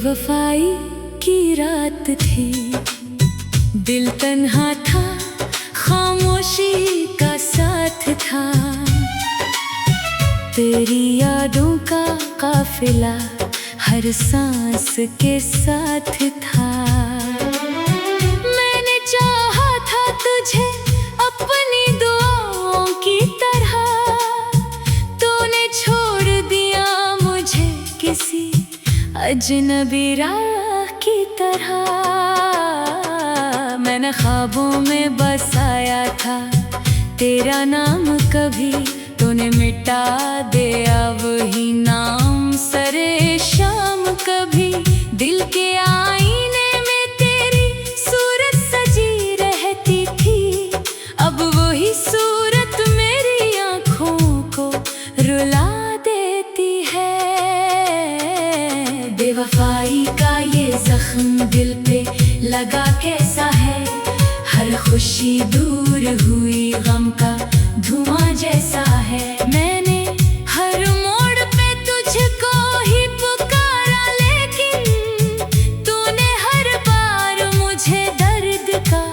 बेवफाई की रात थी, दिल तन्हा था, खामोशी का साथ था। तेरी यादों का काफिला हर सांस के साथ था। मैंने चाहा था तुझे अपनी दुआओं की तरह, तूने छोड़ दिया मुझे किसी अजनबी राह की तरह। मैंने ख्वाबों में बसाया था तेरा नाम, कभी तूने मिटा दिया वही नाम सरे शाम। कभी दिल के आईने में तेरी सूरत सजी रहती थी, अब वही सूरत मेरी आँखों को रुला देती है। बेवफाई का ये जख्म दिल पे लगा कैसा है, हर खुशी दूर हुई गम का धुआं जैसा है। मैंने हर मोड़ पे तुझको ही पुकारा, लेकिन तूने हर बार मुझे दर्द का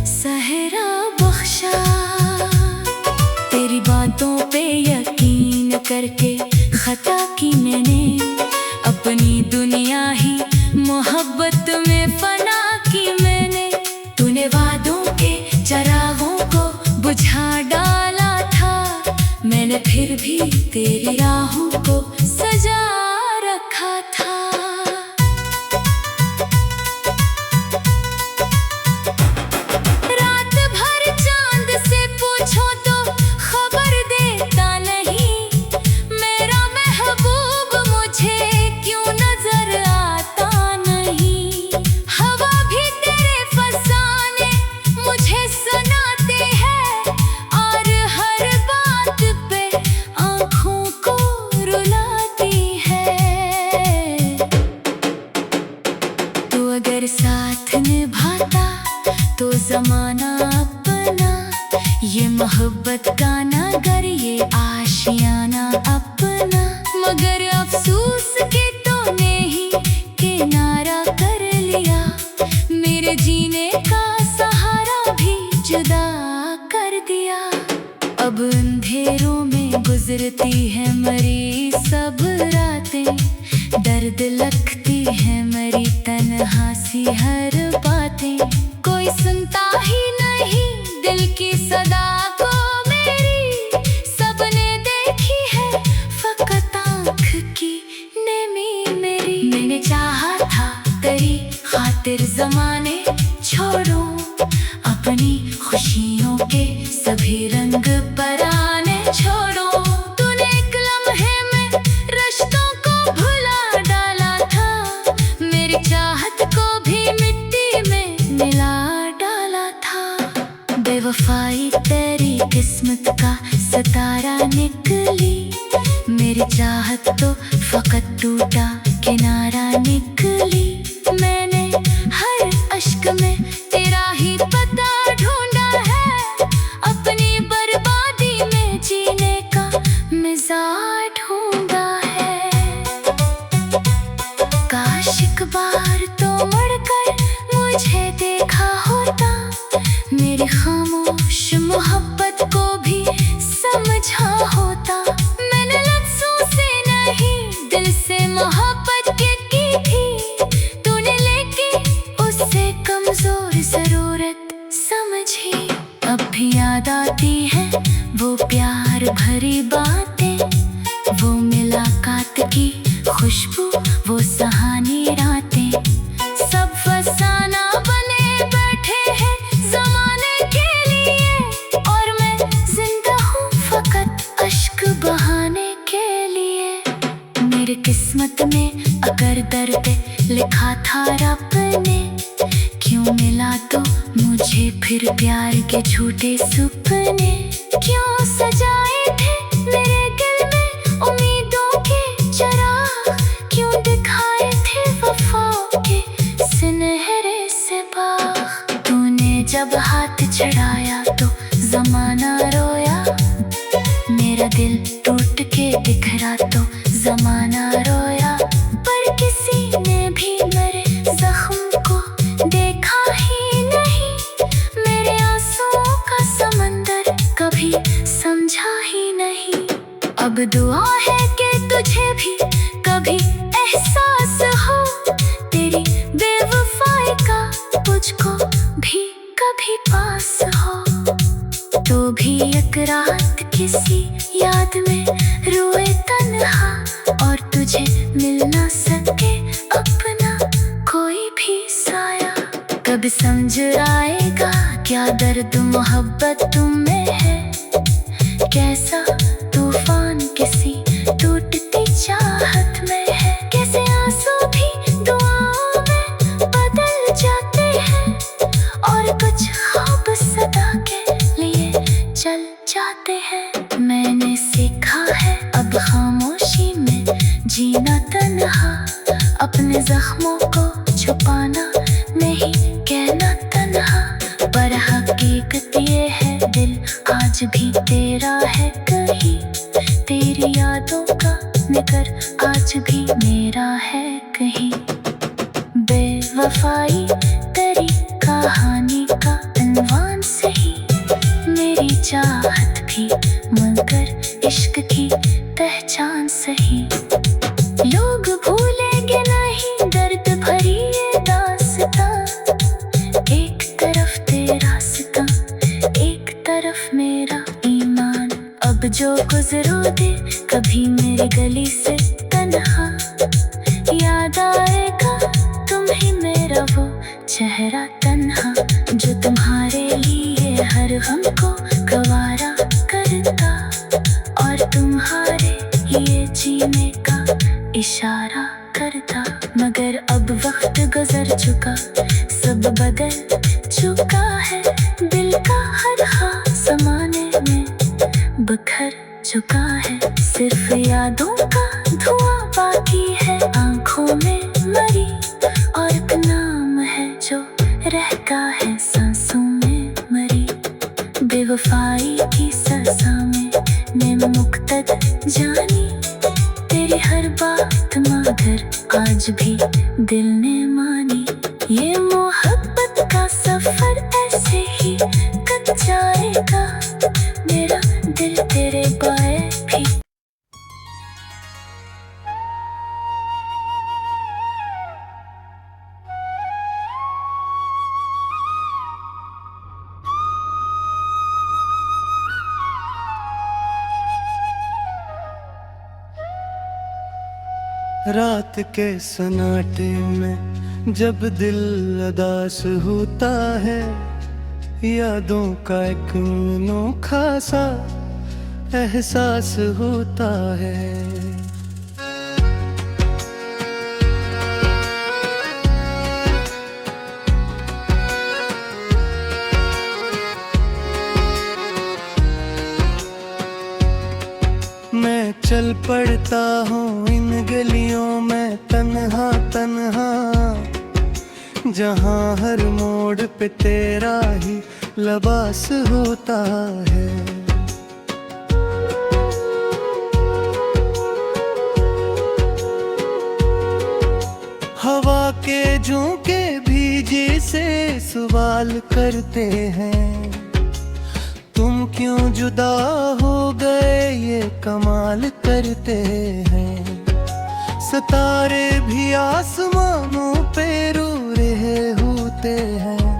सहरा बख्शा। तेरी बातों पे यकीन करके खता की मैंने, अपनी दुनिया ही मोहब्बत में फना की मैंने। तूने वादों के चरागों को बुझा डाला था, मैंने फिर भी तेरी राहों को सजा रखा था। रात भर चांद से पूछो तो खबर देता नहीं, मेरा महबूब मुझे क्यों नजर आता नहीं। हवा भी तेरे फसाने मुझे सुनाते हैं, और हर बात पे आँखों को रुलाती है। तू अगर साथ निभाता तो जमाना अपना, ये मोहब्बत का नगर ये आशियाना अपना। मगर अफसोस के तूने ही किनारा कर लिया, मेरे जीने का सहारा भी जुदा कर दिया। अब अंधेरों में गुजरती है मरी सब रातें, दर्द लगती है मरी तन्हा सी हर बातें। कोई सुनता ही नहीं दिल की सदा को मेरी, सबने देखी है फकत आँख की नेमी मेरी। मैंने चाहा था तेरी खातिर ज़माने छोड़ूं, अपनी खुशियों के सभी रंग पराने छोड़ूं। तूने एक लम्हे में रिश्तों को भुला डाला था, मेरी चाहत को भी मिट्टी में मिला डाला था। बेवफाई तेरी किस्मत का सितारा निकली, मेरी चाहत तो फकत टूटा किनारा निकली। मैंने हर अश्क में तेरा ही पता ढूंढा है, अपनी बर्बादी में जीने का मिजाज ढूंढा है। काश एक बार तो मुड़कर मुझे देखा होता, मेरी खामोश मोहब्बत को भी समझा होता। मैंने लफ्ज़ों से नहीं दिल से मोहब्बत की थी, तूने लेके उससे कमजोर जरूरत समझी। अब भी याद आती है वो प्यार भरी बातें, वो मुलाकात की खुशबू, वो सुहानी रातें। सब फसाना बने बैठे हैं ज़माने के लिए, और मैं जिंदा हूँ फकत अश्क बहाने के लिए। मेरी किस्मत में अगर दर्द लिखा था रब ने, क्यों मिला तो मुझे फिर प्यार के झूठे सपने। क्यों सजाए थे मेरे दिल में उम्मीदों के चराग, क्यों दिखाए थे वफाओं के सुनहरे से बाग। तूने जब हाथ चढ़ाया तो जमाना रोया, मेरा दिल टूट के बिखरा तो जमाना रोया। पर किसी ने भी किसी याद में रोए तन्हा, और तुझे मिल ना सके अपना कोई भी साया। कब समझ आएगा क्या दर्द मोहब्बत तुम में है, कैसा तूफान किसी टूटती चाहत में है। कैसे आंसू भी दुआओं में बदल जाते हैं, और कुछ ख्वाब सदा के लिए चल जाते हैं। मैंने सीखा है अब खामोशी में जीना तन्हा, अपने जख्मों को छुपाना नहीं कहना तन्हा। पर हकीकत ये है दिल आज भी तेरा है कहीं, तेरी यादों का निकर आज भी मेरा है कहीं। बेवफाई तेरी कहानी का अनवान सही, मेरी चाहत भी मगर इश्क की पहचान सही। लोग भूलेंगे नहीं दर्द भरी ये दास्तां, एक तरफ तेरा सितम एक तरफ मेरा ईमान। अब जो गुजरो दे कभी मेरी गली से तन्हा, याद आएगा तुम ही मेरा वो चेहरा तन्हा, जो तुम्हारे लिए हर हमको गवारा करता, और तुम्हारे लिए जीने का इशारा करता। मगर अब वक्त गुजर चुका, सब बदल चुका है, दिल का हर खास ज़माने में बिखर चुका है। सिर्फ यादों का धुआं बाकी है आंखों में मरी, और एक नाम है जो रहता है सांसों में मरी। बेवफाई की सज़ा में मैं मुक़्तद जानी, तेरी हर बात मगर आज भी दिल ने मानी। ये मोहब्बत का सफर ऐसे ही कट जाएगा, मेरा दिल तेरे बाए भी। रात के सन्नाटे में जब दिल उदास होता है, यादों का एक अनोखा सा एहसास होता है। मैं चल पड़ता हूँ इन गलियों में तन्हा तन्हा, जहाँ हर मोड़ पे तेरा ही लबास होता है। हवा के झोंके भीजे से सवाल करते हैं, तुम क्यों जुदा हो गए ये कमाल करते हैं। सितारे भी आसमानों पे रो रहे होते हैं,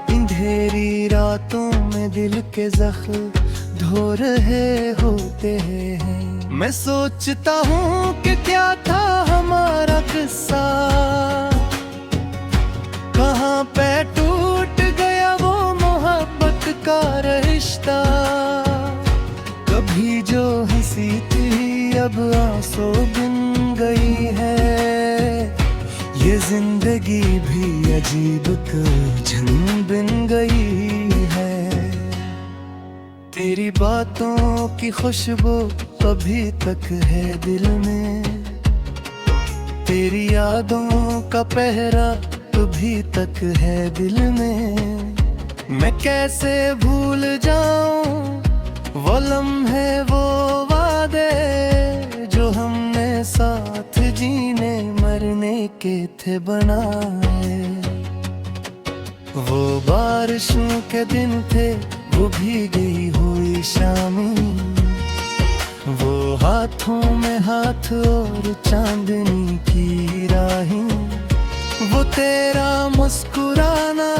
अंधेरी रातों में दिल के जख्म धो रहे होते हैं। मैं सोचता हूँ कि क्या था हमारा किस्सा, कहाँ पे टूट गया वो मोहब्बत का रिश्ता। कभी जो हंसी थी अब आंसू बिन गई है, ये जिंदगी भी अजीब उलझन बिन गई है। तेरी बातों की खुशबू अभी तक है दिल में, तेरी यादों का पहरा अभी तक है दिल में। मैं कैसे भूल जाऊं वो लम्हे वो वादे, जो हमने साथ जीने मरने के थे बनाए। वो बारिशों के दिन थे वो भीगी हुई शामी, वो हाथों में हाथ और चांदनी की राहें। वो तेरा मुस्कुराना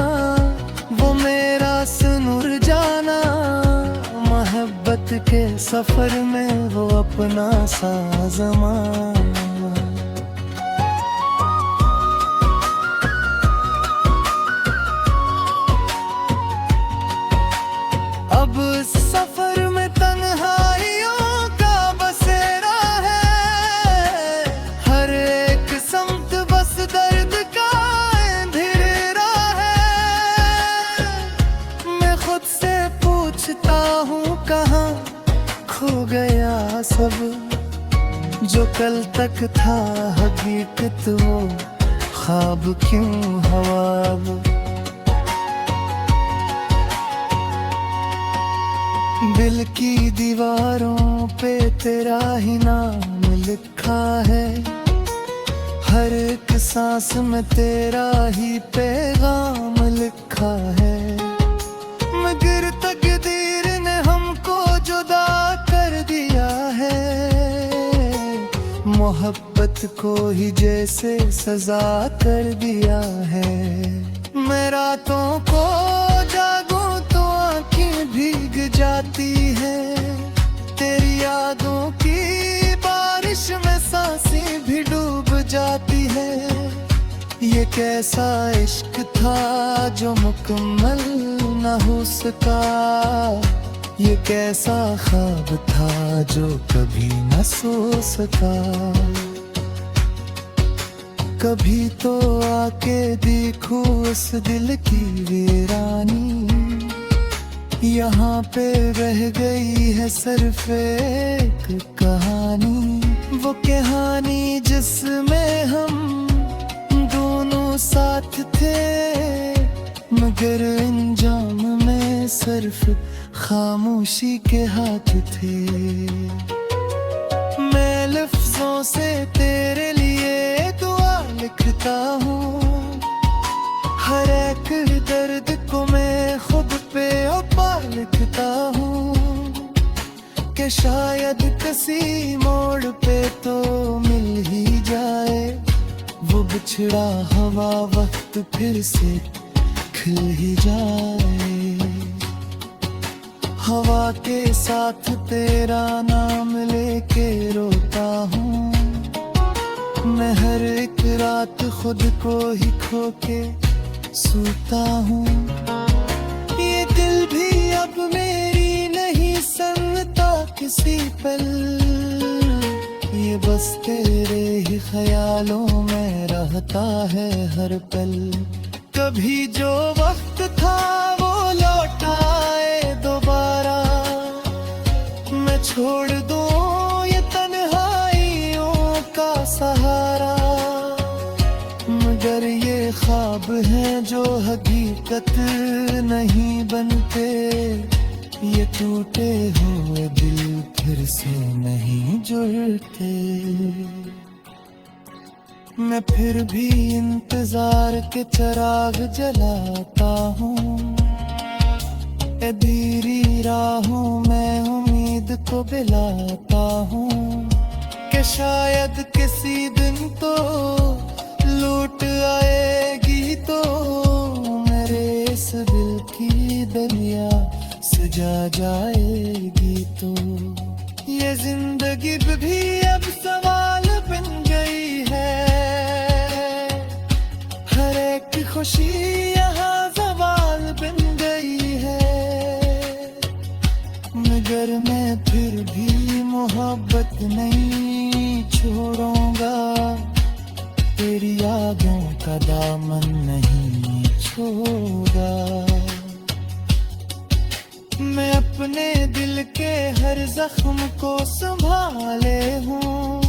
वो मेरा सुनुर जाना, मोहब्बत वक्त के सफर में वो अपना साज़मां। अब इस सफर में तन्हाइयों का बसेरा है, हर एक समत बस दर्द का अंधेरा है। मैं खुद से पूछता हूँ कहाँ खो गया सब, जो कल तक था हकीकत वो ख्वाब क्यों हवा अब। दिल की दीवारों पे तेरा ही नाम लिखा है, हर एक सांस में तेरा ही पैगाम लिखा है। मगर तकदीर ने हमको जुदा कर दिया है, मोहब्बत को ही जैसे सजा कर दिया है। मैं रातों को जागूं तो आंखें भीग जाती है, तेरी यादों की बारिश में सांसें भी डूब जाती है। ये कैसा इश्क था जो मुकम्मल न हो सका, ये कैसा ख्वाब था जो कभी न सो सका। कभी तो आके देखो इस दिल की वीरानी, यहाँ पे रह गई है सिर्फ एक कहानी। वो कहानी जिसमें हम दोनों साथ थे, मगर अंजाम में सिर्फ खामोशी के हाथ थे। मैं लफ्जों से तेरे लिए दुआ लिखता हूँ, हर एक दर्द को मैं खुद पे लिखता हूँ, कि शायद किसी मोड़ पे तो मिल ही जाए वो बिछड़ा हवा वक्त फिर से खिल ही जाए। हवा के साथ तेरा नाम लेके रोता हूँ, मैं हर एक रात खुद को ही खो के सोता हूँ। ये दिल भी अब मेरी नहीं सुनता किसी पल, ये बस तेरे ही ख्यालों में रहता है हर पल। कभी जो वक्त था वो लौट आए दोबारा, मैं छोड़ दूं ये तन्हाइयों का सहारा। मगर ये ख्वाब हैं जो हकीकत नहीं बनते, ये टूटे हुए दिल फिर से नहीं जुड़ते। मैं फिर भी इंतजार के चिराग जलाता हूँ, ए धीरी राहों में उम्मीद को बिलाता हूँ, कि शायद किसी दिन तो लौट आएगी तो मेरे इस दिल की दरिया सजा जाएगी। तो ये जिंदगी भी अब सवाल बन गई है, हर एक खुशी यहाँ सवाल बन गई है। मगर मैं फिर भी मोहब्बत नहीं छोड़ूंगा, तेरी यादों का दामन नहीं छोड़ा। मैं अपने दिल के हर जख्म को संभाले हूँ,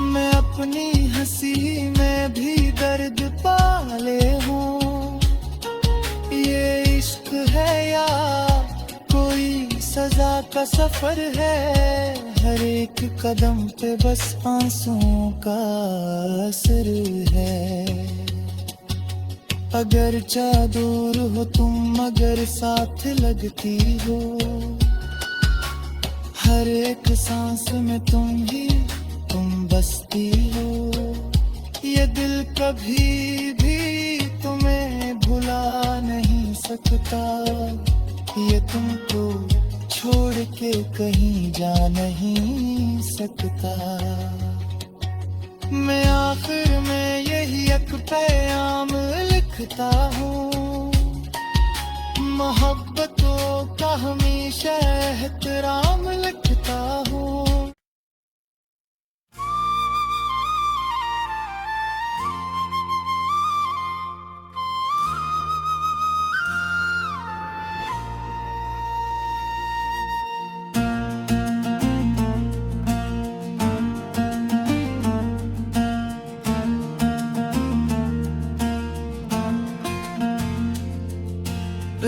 मैं अपनी हंसी में भी दर्द पाले हूँ। ये इश्क है या कोई सजा का सफर है, हर एक कदम पे बस आंसुओं का असर है। अगर चाह दूर हो तुम मगर साथ लगती हो, हर एक सांस में तुम बसती हो। ये दिल कभी भी तुम्हें भुला नहीं सकता, ये तुमको छोड़ के कहीं जा नहीं सकता। मैं आखिर में यही एक पैगाम लिखता हूँ, मोहब्बतों का हमेशा एहतराम लिखता हूँ।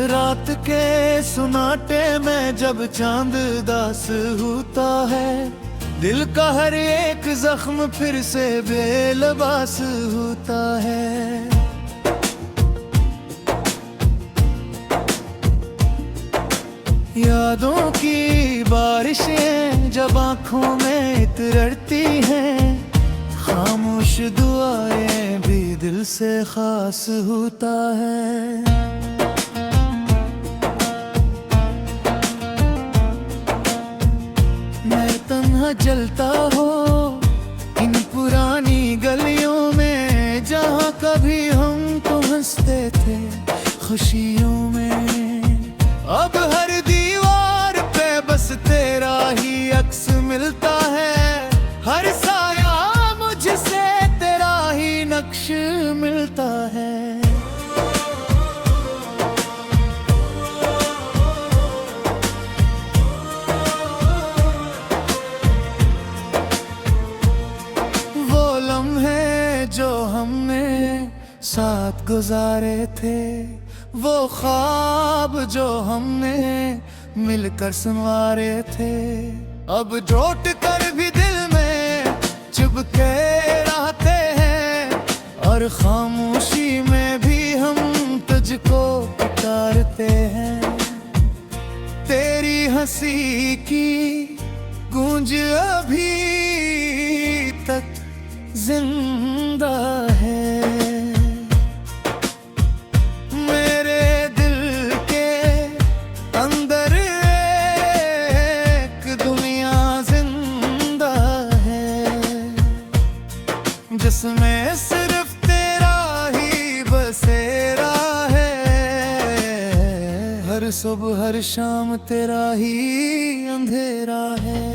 रात के सुनाटे में जब चांद दास होता है, दिल का हर एक जख्म फिर से बेलबास होता है। यादों की बारिशें जब आंखों में इतरती हैं, खामोश दुआएं भी दिल से खास होता है। जलता हो इन पुरानी गलियों में, जहाँ कभी हम तो हंसते थे खुशियों में। अब हर दीवार पे बस तेरा ही अक्स मिलता है, हर साया मुझसे तेरा ही नक्श मिलता है। जो हमने साथ गुजारे थे, वो ख्वाब जो हमने मिलकर संवारे थे, अब लौट कर भी दिल में चुभके रहते हैं, और खामोशी में भी हम तुझको पुकारते हैं। तेरी हंसी की गूंज अभी तक जिंदा है, मेरे दिल के अंदर एक दुनिया जिंदा है, जिसमें सिर्फ तेरा ही बसेरा है। हर सुबह हर शाम तेरा ही अंधेरा है।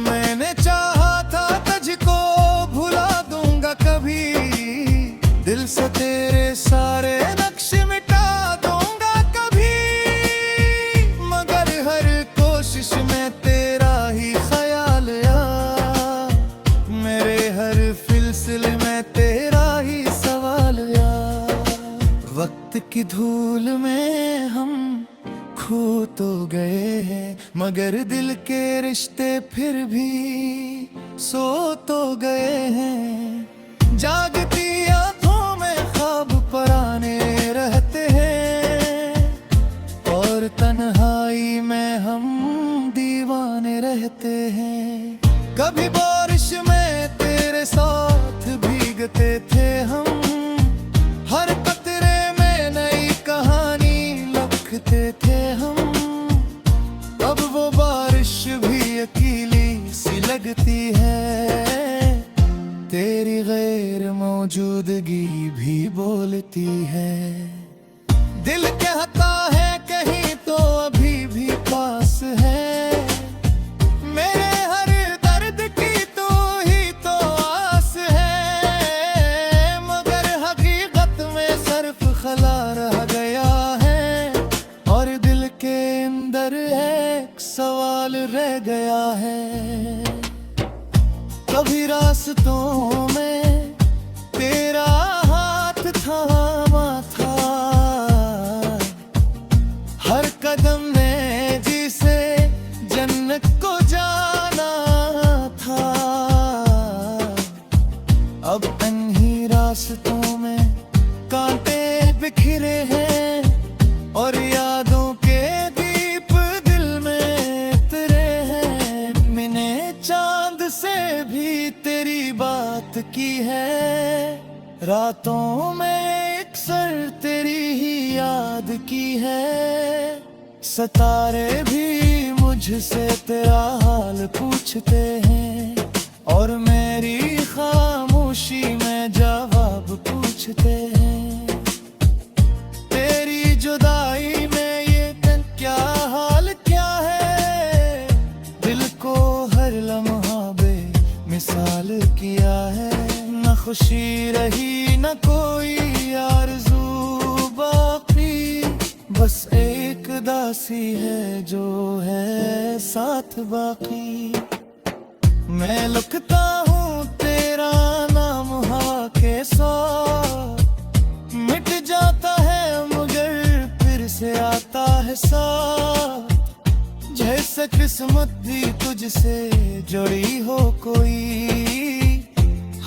मैंने चाहा था तुझको भुला दूंगा कभी, दिल से तेरे सारे नक्श मिटा दूंगा कभी, मगर हर कोशिश में तेरा ही ख्याल आया, मेरे हर फिलसिले में तेरा ही सवाल आया। वक्त की धूल में हम खो तो गए हैं, मगर दिल के रिश्ते फिर भी सो तो गए हैं। जागती आंखों में ख्वाब पराने रहते हैं, और तन्हाई में हम दीवाने रहते हैं। कभी बारिश में तेरे साथ भीगते थे हम, हर कतरे में नई कहानी लिखते थे हम। अब वो बारिश भी अकेली सी लगती है, तेरी गैर मौजूदगी भी बोलती है। दिल कहता है कहीं तो अभी भी पास है, मेरे हर दर्द की तो ही तो आस है, मगर हकीकत में सिर्फ खला रह गया है, और दिल के अंदर एक सवाल रह गया है। कभी रास्तों में तेरा हाथ थामा था, हर कदम में जिसे जन्नत को जाना था। अब इन्हीं रास्तों में कांटे बिखरे हैं, और यादों के दीप दिल में तेरे हैं। मैंने चांद से भी तेरी बात की है, रातों में अक्सर तेरी ही याद की है। सितारे भी मुझसे तेरा हाल पूछते हैं और मेरी खामोशी में जवाब पूछते हैं। तेरी जुदाई में ये क्या हाल क्या है, दिल को हर लम्हा बेमिसाल किया है। न खुशी रही न कोई आरज़ू बाकी, बस एक दासी है जो है साथ बाकी। मैं लिखता हूँ तेरा नाम हवा के साथ, मिट जाता है मगर फिर से आता है साथ। जैसे किस्मत भी तुझसे जुड़ी हो कोई,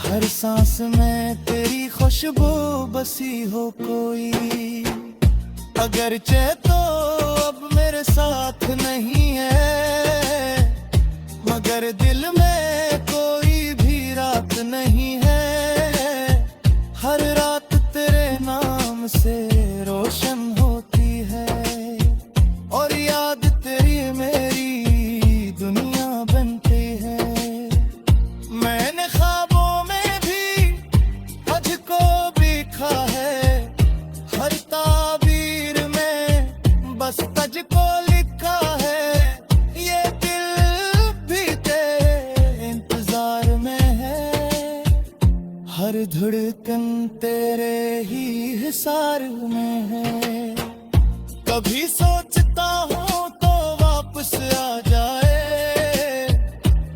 हर सांस में तेरी खुशबू बसी हो कोई। अगरचे तो अब मेरे साथ नहीं है, मगर दिल में कोई भी रात नहीं है। हर रात तेरे नाम से रोशन होती है और याद तेरी मेरी दुनिया बनती है। मैंने ख्वाबों में भी तुझको देखा है, हर ताबीर में बस तुझको लिखा है। ये दिल भी तेरे इंतजार में है, हर धड़कन तेरे ही हिसार में है। कभी सोचता हूँ तो वापस आ जाए,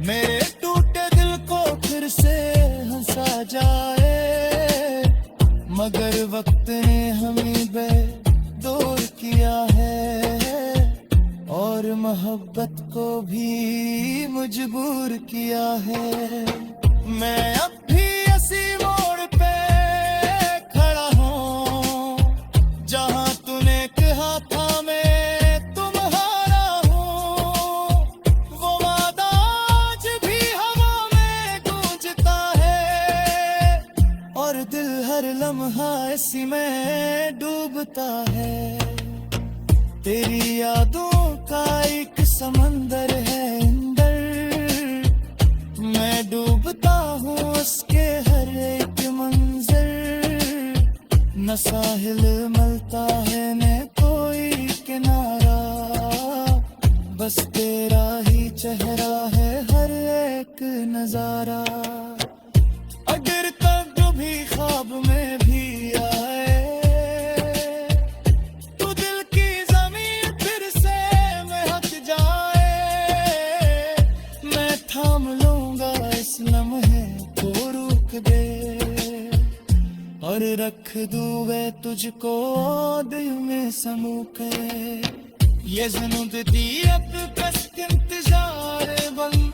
मेरे टूटे दिल को फिर से हंसा जाए। मगर वक्त ने हमें बेदौर किया है और मोहब्बत को भी मजबूर किया है। मैं अब भी इसी मोड़ पे खड़ा हूँ जहाँ तूने कहा था मैं तुम्हारा हूँ। वो वादा आज भी हवा में गूंजता है और दिल हर लम्हा इसी में डूबता है। तेरी यादों का एक समंदर है अंदर, मैं डूबता हूँ उसके हर एक मंजर। न साहिल मिलता है न कोई किनारा, बस तेरा ही चेहरा है हर एक नजारा। अगर तक भी ख्वाब में भी आए तो दिल की जमीन फिर से महक जाए। मैं थाम लूंगा इस लम्हे को, रुक दे और रख दूं वे तुझको दिल में समू के। ये ज़ुनून दी अब बस इंतजार बन